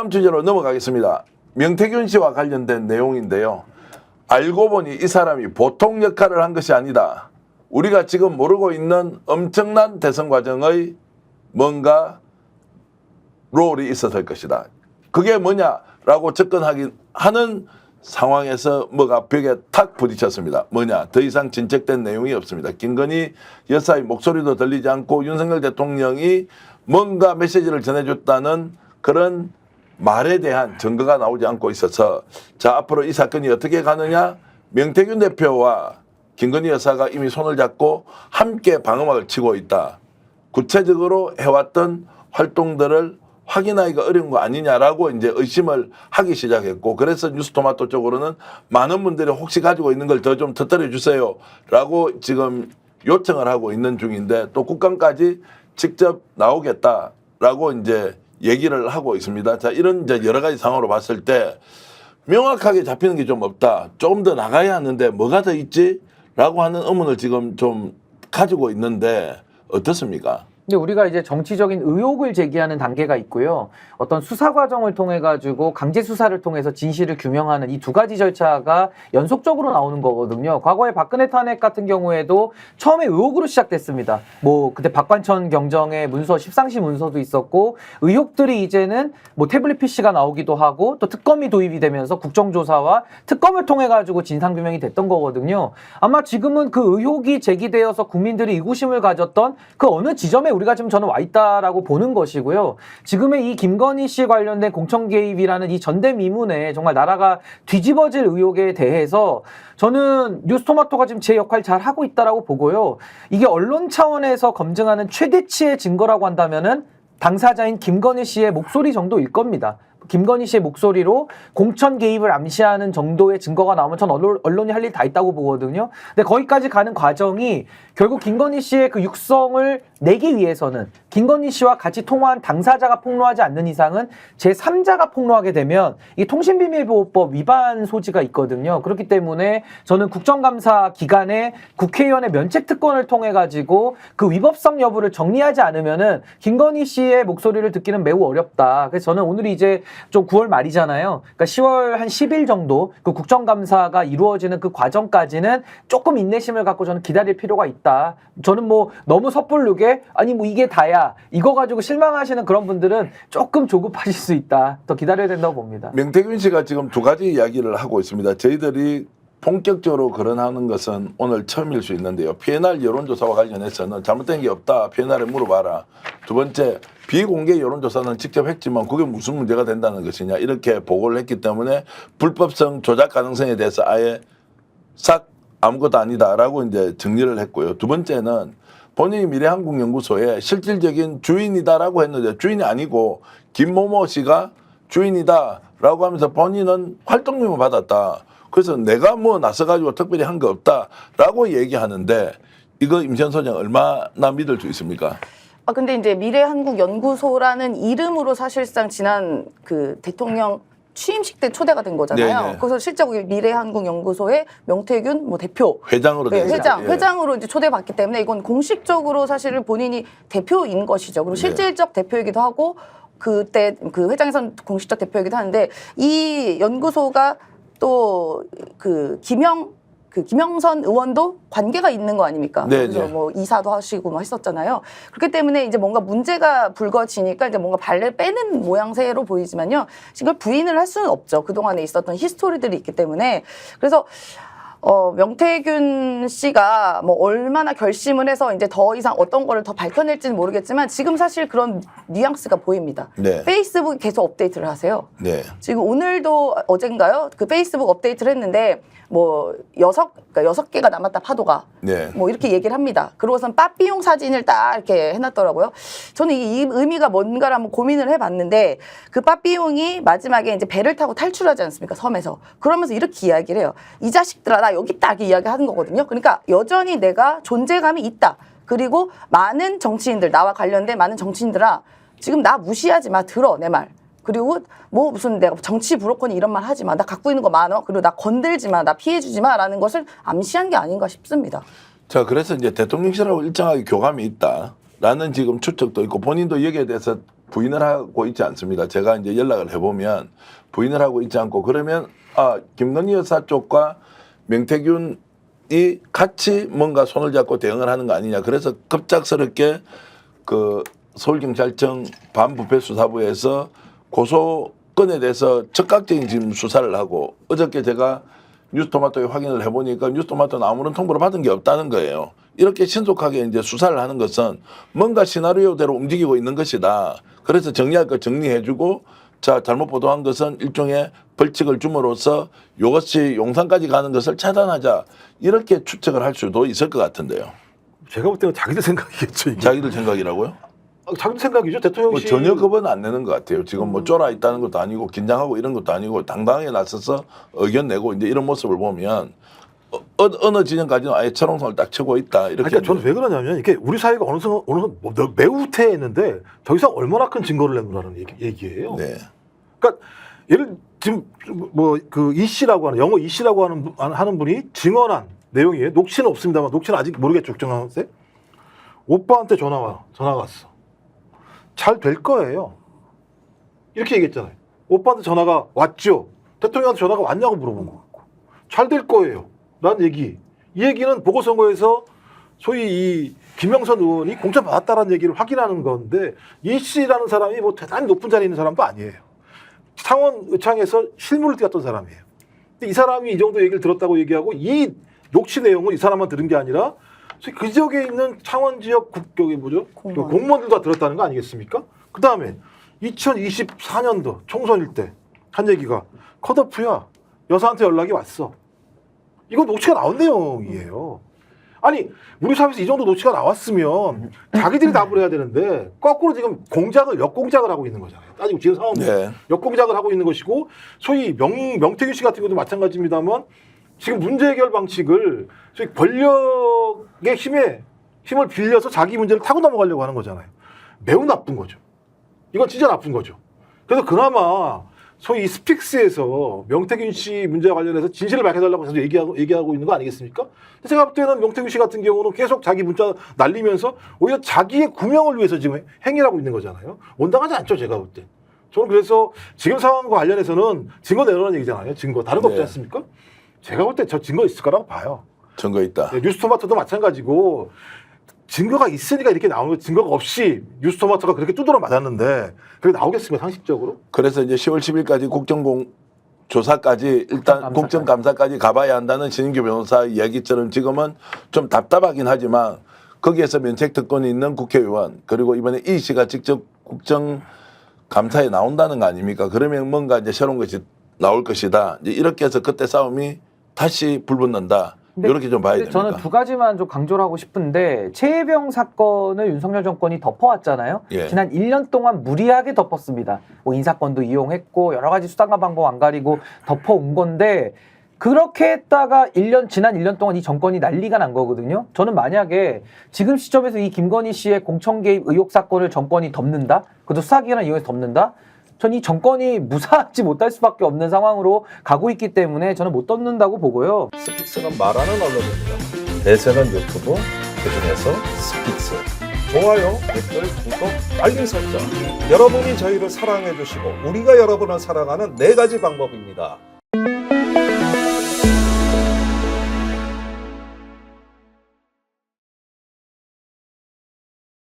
다음 주제로 넘어가겠습니다. 명태균 씨와 관련된 내용인데요. 알고 보니 이 사람이 보통 역할을 한 것이 아니다. 우리가 지금 모르고 있는 엄청난 대선 과정의 뭔가 롤이 있었을 것이다. 그게 뭐냐라고 접근하는 상황에서 뭐가 벽에 탁 부딪혔습니다. 뭐냐? 더 이상 진척된 내용이 없습니다. 김건희 여사의 목소리도 들리지 않고 윤석열 대통령이 뭔가 메시지를 전해줬다는 그런 말에 대한 증거가 나오지 않고 있어서 자, 앞으로 이 사건이 어떻게 가느냐? 명태균 대표와 김건희 여사가 이미 손을 잡고 함께 방어막을 치고 있다. 구체적으로 해왔던 활동들을 확인하기가 어려운 거 아니냐라고 이제 의심을 하기 시작했고, 그래서 뉴스토마토 쪽으로는 많은 분들이 혹시 가지고 있는 걸 더 좀 터뜨려 주세요라고 지금 요청을 하고 있는 중인데, 또 국감까지 직접 나오겠다라고 이제 얘기를 하고 있습니다. 자, 이런 이제 여러 가지 상황으로 봤을 때 명확하게 잡히는 게 좀 없다. 조금 더 나가야 하는데 뭐가 더 있지? 라고 하는 의문을 지금 좀 가지고 있는데 어떻습니까? 근데 우리가 이제 정치적인 의혹을 제기하는 단계가 있고요. 어떤 수사 과정을 통해 가지고 강제 수사를 통해서 진실을 규명하는 이 두 가지 절차가 연속적으로 나오는 거거든요. 과거에 박근혜 탄핵 같은 경우에도 처음에 의혹으로 시작됐습니다. 뭐 그때 박관천 경정의 문서, 십상시 문서도 있었고, 의혹들이 이제는 뭐 태블릿 PC가 나오기도 하고, 또 특검이 도입이 되면서 국정조사와 특검을 통해 가지고 진상 규명이 됐던 거거든요. 아마 지금은 그 의혹이 제기되어서 국민들이 의구심을 가졌던 그 어느 지점에 우리가 지금 저는 와 있다라고 보는 것이고요. 지금의 이 김건희 씨 관련된 공천 개입이라는 이 전대미문에 정말 나라가 뒤집어질 의혹에 대해서 저는 뉴스토마토가 지금 제 역할 잘 하고 있다라고 보고요. 이게 언론 차원에서 검증하는 최대치의 증거라고 한다면은 당사자인 김건희 씨의 목소리 정도일 겁니다. 김건희 씨의 목소리로 공천 개입을 암시하는 정도의 증거가 나오면 전 언론이 할 일 다 있다고 보거든요. 근데 거기까지 가는 과정이 결국 김건희 씨의 그 육성을 내기 위해서는 김건희 씨와 같이 통화한 당사자가 폭로하지 않는 이상은 제3자가 폭로하게 되면 이 통신비밀보호법 위반 소지가 있거든요. 그렇기 때문에 저는 국정감사 기간에 국회의원의 면책특권을 통해 가지고 그 위법성 여부를 정리하지 않으면은 김건희 씨의 목소리를 듣기는 매우 어렵다. 그래서 저는 오늘이 이제 좀 9월 말이잖아요. 그러니까 10월 한 10일 정도 그 국정감사가 이루어지는 그 과정까지는 조금 인내심을 갖고 저는 기다릴 필요가 있다. 저는 뭐 너무 섣부르게 아니 뭐 이게 다야 이거 가지고 실망하시는 그런 분들은 조금 조급하실 수 있다. 더 기다려야 된다고 봅니다. 명태균 씨가 지금 두 가지 이야기를 하고 있습니다. 저희들이 본격적으로 거론하는 것은 오늘 처음일 수 있는데요. PNR 여론조사와 관련해서는 잘못된 게 없다. PNR에 물어봐라. 두 번째, 비공개 여론조사는 직접 했지만 그게 무슨 문제가 된다는 것이냐. 이렇게 보고를 했기 때문에 불법성 조작 가능성에 대해서 아예 싹 아무것도 아니다라고 이제 정리를 했고요. 두 번째는 본인이 미래한국연구소의 실질적인 주인이다라고 했는데 주인이 아니고 김모모 씨가 주인이다라고 하면서 본인은 활동료만 받았다. 그래서 내가 뭐 나서가지고 특별히 한 거 없다라고 얘기하는데 이거 임시현 소장 얼마나 믿을 수 있습니까? 근데 이제 미래한국연구소라는 이름으로 사실상 지난 그 대통령 취임식 때 초대가 된 거잖아요. 네네. 그래서 실제로 미래한국연구소의 명태균 뭐 대표 회장으로 네, 되겠죠. 회장으로 이제 초대받기 때문에 이건 공식적으로 사실은 본인이 대표인 것이죠. 그리고 실질적 대표이기도 하고 그때 그 회장에서는 공식적 대표이기도 하는데 이 연구소가 또 김영선 의원도 관계가 있는 거 아닙니까? 네, 그래서 네. 뭐 이사도 하시고 뭐 했었잖아요. 그렇기 때문에 이제 뭔가 문제가 불거지니까 이제 뭔가 발을 빼는 모양새로 보이지만요. 이걸 부인을 할 수는 없죠. 그동안에 있었던 히스토리들이 있기 때문에. 그래서 명태균 씨가 뭐 얼마나 결심을 해서 이제 더 이상 어떤 거를 더 밝혀낼지는 모르겠지만 지금 사실 그런 뉘앙스가 보입니다. 네. 페이스북 계속 업데이트를 하세요. 네. 지금 오늘도 어젠가요? 그 페이스북 업데이트를 했는데 뭐 6개가 남았다 파도가. 네. 뭐 이렇게 얘기를 합니다. 그러고선 빠삐용 사진을 딱 이렇게 해놨더라고요. 저는 이 의미가 뭔가를 한번 고민을 해봤는데 그 빠삐용이 마지막에 이제 배를 타고 탈출하지 않습니까? 섬에서. 그러면서 이렇게 이야기를 해요. 이 자식들아 나 여기 있다 이렇게 이야기하는 거거든요. 그러니까 여전히 내가 존재감이 있다. 그리고 많은 정치인들 나와 관련된 많은 정치인들아 지금 나 무시하지 마. 들어 내 말. 그리고 뭐 무슨 내가 정치 브로커니 이런 말 하지 마. 나 갖고 있는 거 많아. 그리고 나 건들지 마. 나 피해주지 마라는 것을 암시한 게 아닌가 싶습니다. 자, 그래서 이제 대통령실하고 일정하게 교감이 있다라는 지금 추측도 있고 본인도 여기에 대해서 부인을 하고 있지 않습니다. 제가 이제 연락을 해보면 부인을 하고 있지 않고 그러면 김건희 여사 쪽과 명태균이 같이 뭔가 손을 잡고 대응을 하는 거 아니냐. 그래서 급작스럽게 그 서울경찰청 반부패수사부에서 고소건에 대해서 적극적인 지금 수사를 하고 어저께 제가 뉴스토마토에 확인을 해보니까 뉴스토마토는 아무런 통보를 받은 게 없다는 거예요. 이렇게 신속하게 이제 수사를 하는 것은 뭔가 시나리오대로 움직이고 있는 것이다. 그래서 정리할 거 정리해주고 자 잘못 보도한 것은 일종의 벌칙을 줌으로써 이것이 용산까지 가는 것을 차단하자 이렇게 추측을 할 수도 있을 것 같은데요. 제가 볼 때는 자기들 생각이겠죠. 이게. 자기들 생각이라고요? 자기들 생각이죠. 대통령실. 전혀 그건 안 내는 것 같아요. 지금 뭐 쫄아 있다는 것도 아니고 긴장하고 이런 것도 아니고 당당하게 나서서 의견 내고 이제 이런 모습을 보면 어느 진영까지는 아예 철옹성을 딱 치고 있다. 이렇게. 그러니까 저는 왜 그러냐면 이게 우리 사회가 어느 순간 매우 후퇴했는데 더 이상 얼마나 큰 증거를 내놓으라는 얘기예요. 네. 그러니까 예를 지금 뭐 그 이 씨라고 하는 영어 이 씨라고 하는 분이 증언한 내용이에요. 녹취는 없습니다만 녹취는 아직 모르겠죠. 걱정하세요. 오빠한테 전화가 왔어. 잘 될 거예요. 이렇게 얘기했잖아요. 오빠한테 전화가 왔죠. 대통령한테 전화가 왔냐고 물어본 거 같고. 잘 될 거예요. 라는 얘기. 이 얘기는 보궐선거에서 소위 이 김영선 의원이 공천 받았다라는 얘기를 확인하는 건데 이 씨라는 사람이 뭐 대단히 높은 자리에 있는 사람도 아니에요. 창원의창에서 실무를 뛰었던 사람이에요. 근데 이 사람이 이 정도 얘기를 들었다고 얘기하고 이 녹취 내용은 이 사람만 들은 게 아니라 그 지역에 있는 창원 지역 공무원들도 다 들었다는 거 아니겠습니까? 그 다음에 2024년도 총선일 때 한 얘기가 컷오프야. 여사한테 연락이 왔어. 이거 녹취가 나온 내용이에요. 아니 우리 사회에서 이 정도 녹취가 나왔으면 자기들이 답을 해야 되는데 거꾸로 지금 역공작을 하고 있는 거잖아요. 따지고 지금 상황은 네. 역공작을 하고 있는 것이고 소위 명태균 씨 같은 것도 마찬가지입니다만 지금 문제 해결 방식을 소위 권력의 힘을 빌려서 자기 문제를 타고 넘어가려고 하는 거잖아요. 매우 나쁜 거죠. 이건 진짜 나쁜 거죠. 그래서 그나마 소위 스픽스에서 명태균 씨 문제와 관련해서 진실을 밝혀달라고 해서 얘기하고 있는 거 아니겠습니까? 근데 제가 볼 때는 명태균 씨 같은 경우는 계속 자기 문자 날리면서 오히려 자기의 구명을 위해서 지금 행위를 하고 있는 거잖아요. 온당하지 않죠, 제가 볼 때. 저는 그래서 지금 상황과 관련해서는 증거 내놓으라는 얘기잖아요. 증거. 다른 거 없지 네. 않습니까? 제가 볼 때 저 증거 있을 거라고 봐요. 증거 있다. 네, 뉴스토마토도 마찬가지고 증거가 있으니까 이렇게 나오는 거 증거가 없이 뉴스토마토가 그렇게 두드러 맞았는데 그게 나오겠습니까 상식적으로? 그래서 이제 10월 10일까지 국정조사까지 일단 국정감사까지 가봐야 한다는 신인규 변호사 이야기처럼 지금은 좀 답답하긴 하지만 거기에서 면책특권이 있는 국회의원 그리고 이번에 이 씨가 직접 국정감사에 나온다는 거 아닙니까? 그러면 뭔가 이제 새로운 것이 나올 것이다. 이제 이렇게 해서 그때 싸움이 다시 불붙는다. 이렇게 좀 봐야 됩니다. 저는 두 가지만 좀 강조를 하고 싶은데 최혜병 사건을 윤석열 정권이 덮어왔잖아요. 예. 지난 1년 동안 무리하게 덮었습니다. 뭐 인사권도 이용했고 여러 가지 수단과 방법 안 가리고 덮어온 건데 그렇게 했다가 지난 1년 동안 이 정권이 난리가 난 거거든요. 저는 만약에 지금 시점에서 이 김건희 씨의 공천 개입 의혹 사건을 정권이 덮는다? 그것도 수사기관을 이용해서 덮는다? 전 이 정권이 무사하지 못할 수밖에 없는 상황으로 가고 있기 때문에 저는 못 덮는다고 보고요. 스픽스는 말하는 언론입니다. 대세는 유튜브, 그중에서 스픽스. 좋아요, 댓글, 구독, 알림 설정. 여러분이 저희를 사랑해 주시고 우리가 여러분을 사랑하는 4가지 방법입니다.